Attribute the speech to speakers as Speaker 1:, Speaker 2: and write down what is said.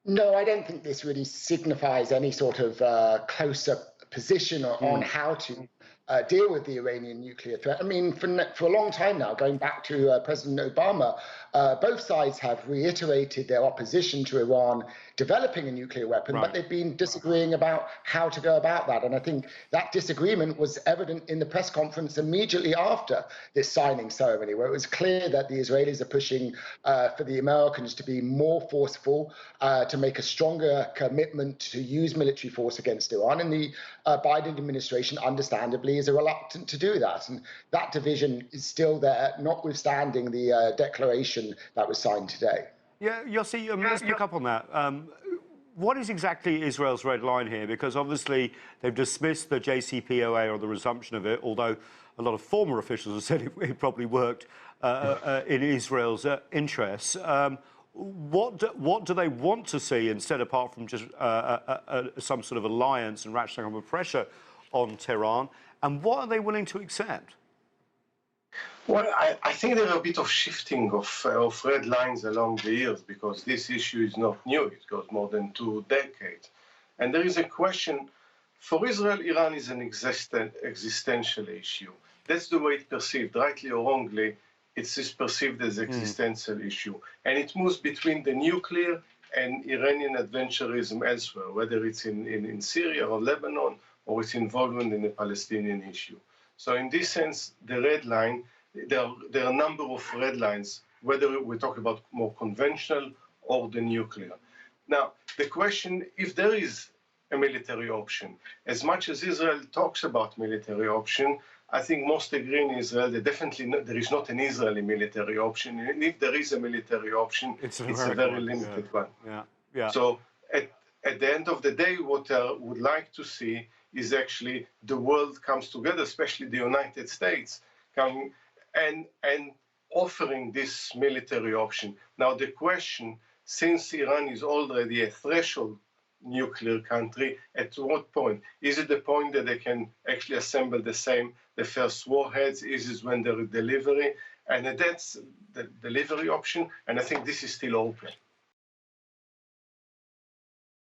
Speaker 1: No, I don't think this really signifies any sort of closer position on how to deal with the Iranian nuclear threat. I mean, for a long time now, going back to President Obama, both sides have reiterated their opposition to Iran developing a nuclear weapon, but they've been disagreeing about how to go about that. And I think that disagreement was evident in the press conference immediately after this signing ceremony, where it was clear that the Israelis are pushing for the Americans to be more forceful, to make a stronger commitment to use military force against Iran. And the Biden administration, understandably, is reluctant to do that. And that division is still there, notwithstanding the declaration that was signed today.
Speaker 2: Yeah, Yossi, let's pick up on that. What is exactly Israel's red line here? Because obviously they've dismissed the JCPOA or the resumption of it, although a lot of former officials have said it probably worked in Israel's interests. What do they want to see instead, apart from just some sort of alliance and ratcheting up of pressure on Tehran? And what are they willing to accept?
Speaker 3: Well, I think there are a bit of shifting of red lines along the years, because this issue is not new. It goes more than 2 decades. And there is a question, for Israel, Iran is an existential issue. That's the way it's perceived, rightly or wrongly. It's perceived as an existential issue. And it moves between the nuclear and Iranian adventurism elsewhere, whether it's in Syria or Lebanon, or its involvement in the Palestinian issue. So in this sense, the red line, there are a number of red lines, whether we talk about more conventional or the nuclear. Now, the question, if there is a military option, as much as Israel talks about military option, I think most agree in Israel that definitely there is not an Israeli military option. And if there is a military option, it's a very limited one. So at the end of the day, what I would like to see is actually the world comes together, especially the United States, coming and offering this military option. Now the question, since Iran is already a threshold nuclear country, at what point? Is it the point that they can actually assemble the first warheads? Is it when there is delivery? And that's the delivery option, and I think this is still open.